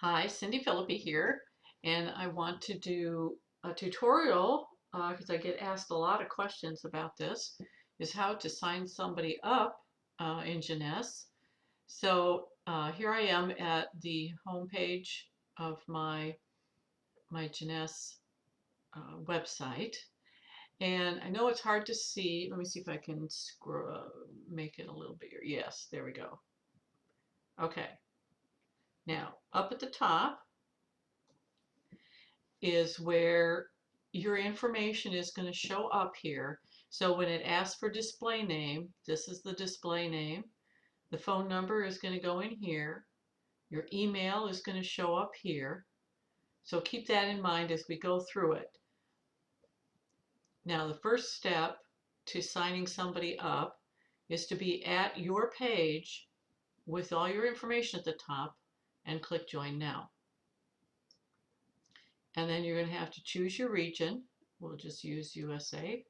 Hi, Cindy Philippi here, and I want to do a tutorial because I get asked a lot of questions about this, is how to sign somebody up in Jeunesse. So here I am at the home page of my Jeunesse website, and I know it's hard to see. Let me see if I can scroll, make it a little bigger. Yes, there we go. Okay, now up at the top is where your information is going to show up here. So when it asks for display name, this is the display name. The phone number is going to go in here. Your email is going to show up here. So keep that in mind as we go through it. Now, the first step to signing somebody up is to be at your page with all your information at the top and click Join Now. And then you're going to have to choose your region. We'll just use USA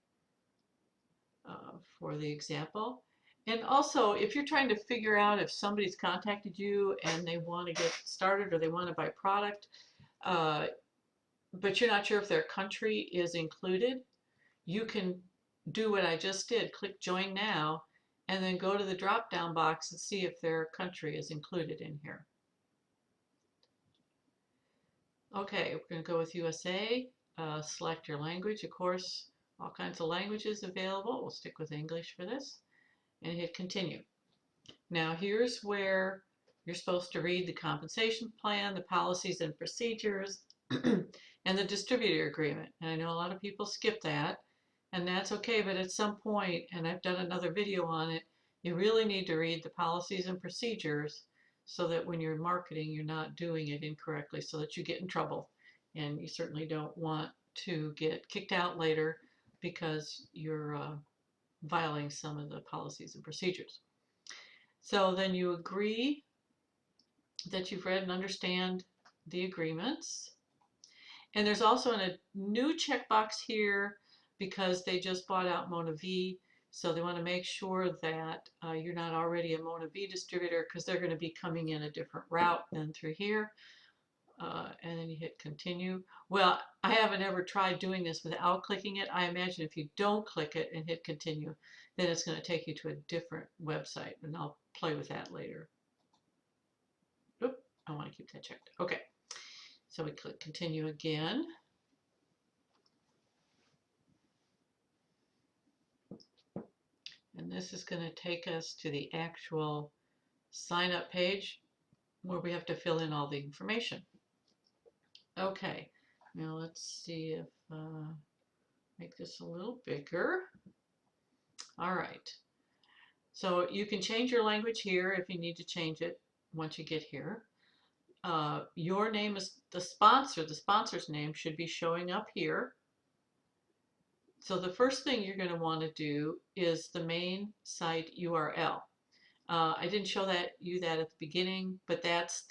for the example. And also, if you're trying to figure out if somebody's contacted you and they want to get started or they want to buy product, uh, but you're not sure if their country is included, you can do what I just did. Click Join Now, and then go to the drop-down box and see if their country is included in here. Okay, we're going to go with USA. Select your language, of course, all kinds of languages available. We'll stick with English for this, and hit Continue. Now here's where you're supposed to read the compensation plan, the policies and procedures, and the distributor agreement. And I know a lot of people skip that, and that's okay, but at some point, and I've done another video on it, you really need to read the policies and procedures so that when you're marketing, you're not doing it incorrectly so that you get in trouble. And you certainly don't want to get kicked out later because you're violating some of the policies and procedures. So then you agree that you've read and understand the agreements. And there's also a new checkbox here because they just bought out Mona V. So they want to make sure that you're not already a Mona V distributor because they're going to be coming in a different route than through here. And then you hit continue. Well, I haven't ever tried doing this without clicking it. I imagine if you don't click it and hit continue, then it's going to take you to a different website, and I'll play with that later. Oop, I want to keep that checked. Okay, so we click continue again. And this is going to take us to the actual sign up page where we have to fill in all the information. Okay, now let's see if make this a little bigger. All right, so you can change your language here if you need to change it once you get here. Your name is the sponsor. The sponsor's name should be showing up here. So the first thing you're going to want to do is the main site URL. I didn't show you that at the beginning, but that's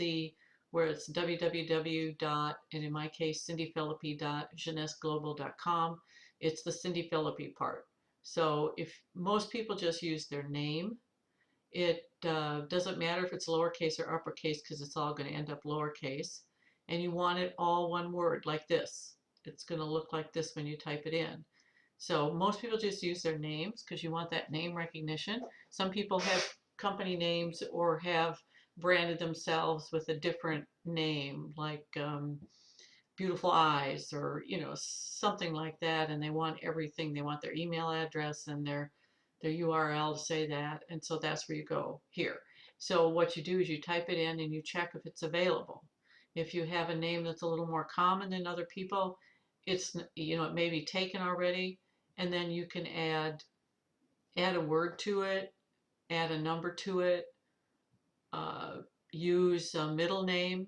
where it's www. And in my case, cindyphilippi.jeunesseglobal.com. It's the Cindy Philippi part. So if most people just use their name, it doesn't matter if it's lowercase or uppercase because it's all going to end up lowercase. And you want it all one word like this. It's going to look like this when you type it in. So most people just use their names because you want that name recognition. Some people have company names or have branded themselves with a different name, like Beautiful Eyes or something like that, and they want everything. They want their email address and their URL to say that, and so that's where you go here. So what you do is you type it in and you check if it's available. If you have a name that's a little more common than other people, it may be taken already, and then you can add a word to it, add a number to it, use a middle name.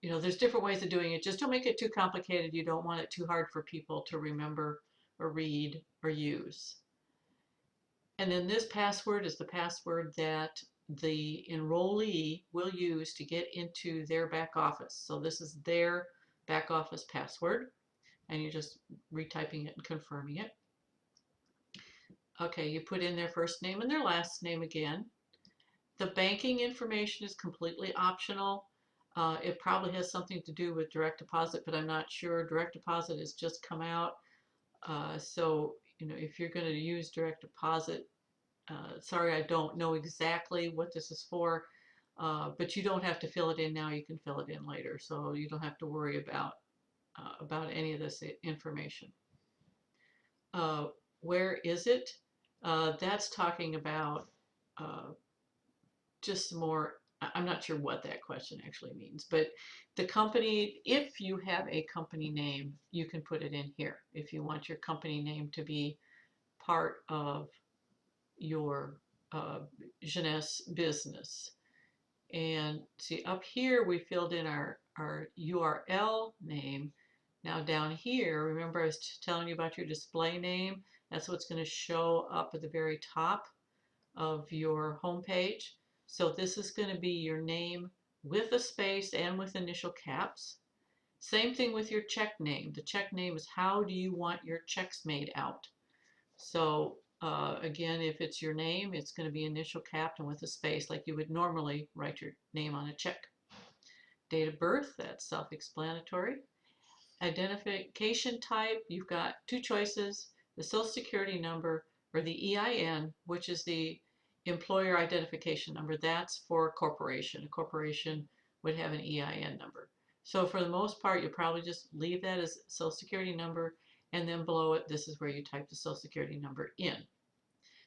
There's different ways of doing it. Just don't make it too complicated. You don't want it too hard for people to remember or read or use. And then this password is the password that the enrollee will use to get into their back office. So this is their back office password, and you're just retyping it and confirming it. Okay, you put in their first name and their last name again. The banking information is completely optional. It probably has something to do with direct deposit, but I'm not sure. Direct deposit has just come out. So, if you're going to use direct deposit, sorry, I don't know exactly what this is for, but you don't have to fill it in now. You can fill it in later, so you don't have to worry about any of this information. Uh, where is it? That's talking about uh, just more. I'm not sure what that question actually means, but the company, if you have a company name, you can put it in here. If you want your company name to be part of your Jeunesse business. And see, up here we filled in our URL name. Now down here, remember I was telling you about your display name? That's what's going to show up at the very top of your home page. So this is going to be your name with a space and with initial caps. Same thing with your check name. The check name is how do you want your checks made out? So again, if it's your name, it's going to be initial capped and with a space like you would normally write your name on a check. Date of birth, that's self-explanatory. Identification type, you've got two choices, the Social Security number or the EIN, which is the employer identification number. That's for a corporation. A corporation would have an EIN number. So for the most part, you'll probably just leave that as Social Security number, and then below it, this is where you type the Social Security number in.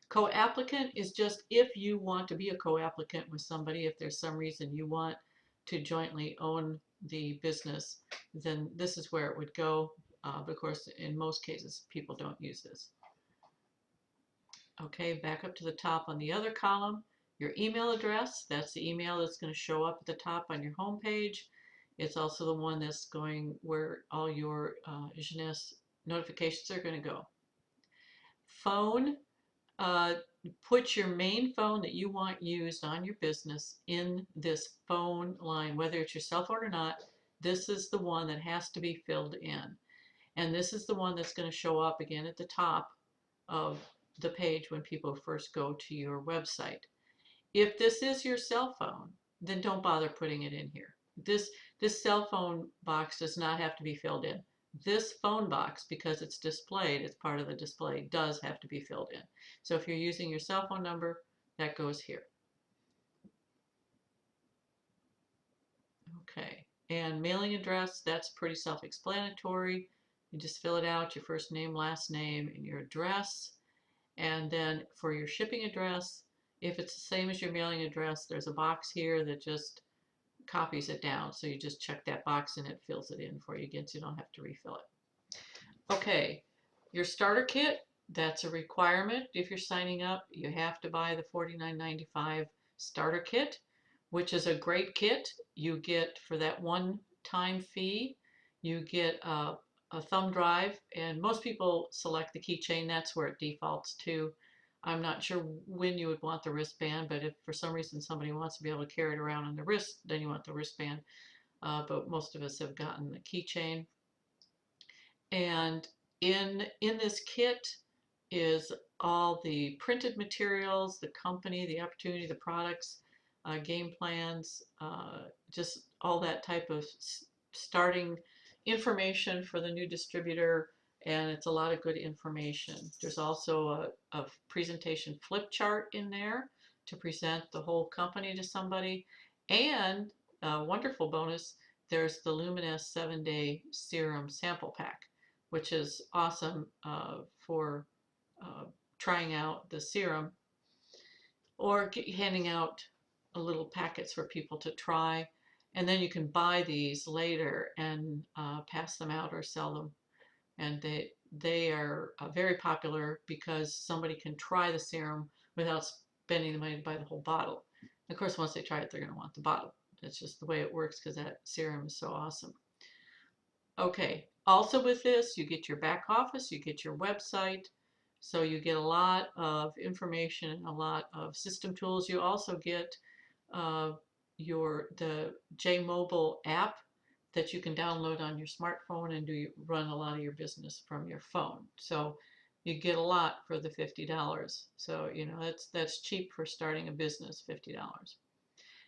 Co-applicant is just if you want to be a co-applicant with somebody, if there's some reason you want to jointly own the business, then this is where it would go. But of course, in most cases, people don't use this. Okay, back up to the top on the other column, your email address. That's the email that's going to show up at the top on your home page. It's also the one that's going where all your Jeunesse notifications are going to go. Phone, put your main phone that you want used on your business in this phone line, whether it's your cell phone or not. This is the one that has to be filled in. And this is the one that's going to show up again at the top of the page when people first go to your website. If this is your cell phone, then don't bother putting it in here. This cell phone box does not have to be filled in. This phone box, because it's displayed, it's part of the display, does have to be filled in. So if you're using your cell phone number, that goes here. Okay, and mailing address, that's pretty self-explanatory. You just fill it out, your first name, last name, and your address. And then for your shipping address, if it's the same as your mailing address, there's a box here that just copies it down. So you just check that box and it fills it in for you again, so you don't have to refill it. Okay, your starter kit, that's a requirement. If you're signing up, you have to buy the $49.95 starter kit, which is a great kit. You get, for that one-time fee, you get a thumb drive, and most people select the keychain. That's where it defaults to. I'm not sure when you would want the wristband, but if for some reason somebody wants to be able to carry it around on the wrist, then you want the wristband. But most of us have gotten the keychain. And in this kit is all the printed materials, the company, the opportunity, the products, game plans, just all that type of starting information for the new distributor, and it's a lot of good information. There's also a presentation flip chart in there to present the whole company to somebody, and a wonderful bonus, there's the Luminous 7-day serum sample pack, which is awesome for trying out the serum or handing out little packets for people to try. And then you can buy these later and pass them out or sell them. And they are very popular because somebody can try the serum without spending the money to buy the whole bottle. Of course, once they try it, they're going to want the bottle. That's just the way it works because that serum is so awesome. Okay, also with this, you get your back office, you get your website, so you get a lot of information, a lot of system tools. You also get the JMobile app that you can download on your smartphone and run a lot of your business from your phone. So you get a lot for the $50. So that's cheap for starting a business, $50.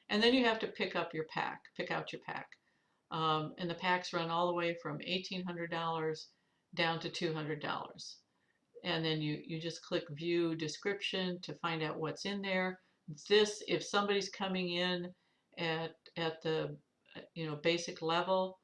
And then you have to pick out your pack. And the packs run all the way from $1,800 down to $200. And then you just click view description to find out what's in there. This, if somebody's coming in at the basic level,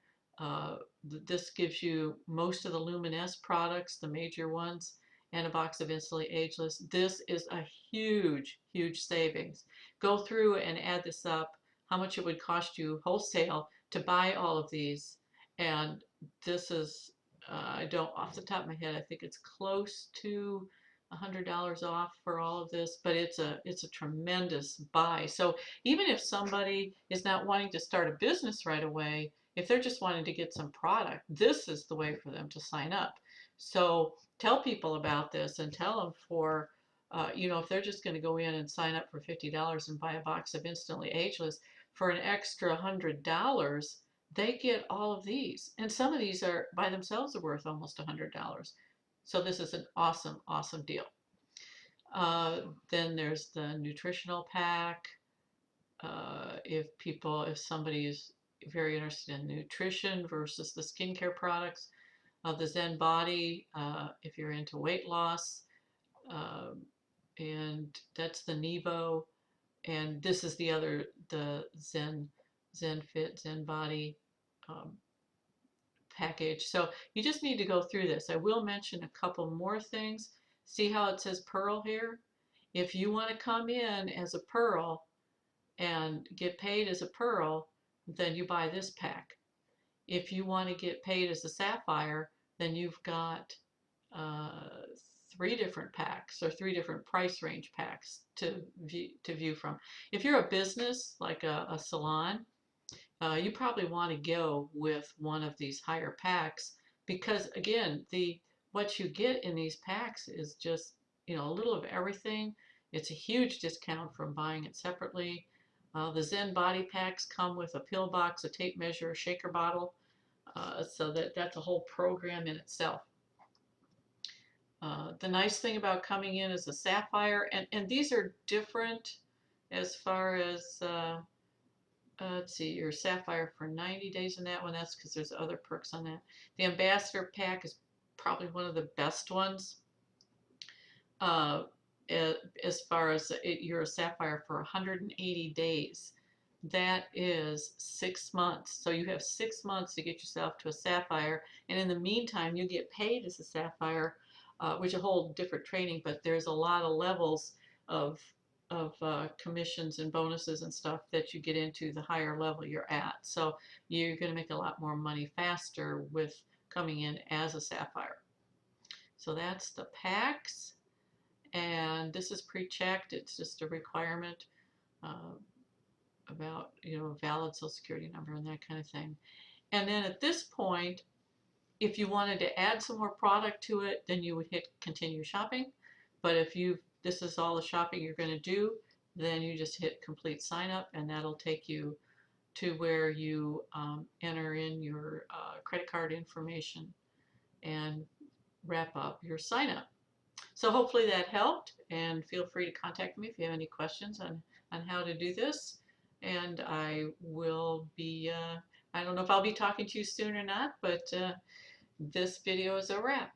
this gives you most of the Luminous products, the major ones, and a box of Instantly Ageless. This is a huge savings. Go through and add this up, how much it would cost you wholesale to buy all of these. And this is, I don't, off the top of my head, I think it's close to $100 off for all of this, but it's a tremendous buy. So even if somebody is not wanting to start a business right away, if they're just wanting to get some product, this is the way for them to sign up. So tell people about this and tell them for, if they're just going to go in and sign up for $50 and buy a box of Instantly Ageless for an extra $100, they get all of these. And some of these are by themselves are worth almost $100. So this is an awesome deal. Then there's the nutritional pack. If somebody is very interested in nutrition versus the skincare products, the Zen Body, if you're into weight loss, and that's the Nevo, and this is the Zen Fit, Zen Body package. So you just need to go through this. I will mention a couple more things. See how it says Pearl here? If you want to come in as a Pearl and get paid as a Pearl, then you buy this pack. If you want to get paid as a Sapphire, then you've got 3 different packs or 3 different price range packs to view from. If you're a business like a salon, you probably want to go with one of these higher packs because again, what you get in these packs is just a little of everything. It's a huge discount from buying it separately. The Zen Body packs come with a pill box, a tape measure, a shaker bottle, so that's a whole program in itself. The nice thing about coming in as a Sapphire, and these are different as far as let's see, your Sapphire for 90 days in that one. That's because there's other perks on that. The Ambassador pack is probably one of the best ones. As far as you're a Sapphire for 180 days. That is 6 months. So you have 6 months to get yourself to a Sapphire. And in the meantime, you get paid as a Sapphire, which is a whole different training, but there's a lot of levels of commissions and bonuses and stuff that you get into the higher level you're at. So you're going to make a lot more money faster with coming in as a Sapphire. So that's the packs. And this is pre-checked. It's just a requirement about, valid Social Security number and that kind of thing. And then at this point, if you wanted to add some more product to it, then you would hit continue shopping. But if this is all the shopping you're going to do, then you just hit complete sign up, and that'll take you to where you enter in your credit card information and wrap up your sign up. So hopefully that helped, and feel free to contact me if you have any questions on how to do this. And I will be, I don't know if I'll be talking to you soon or not, but this video is a wrap.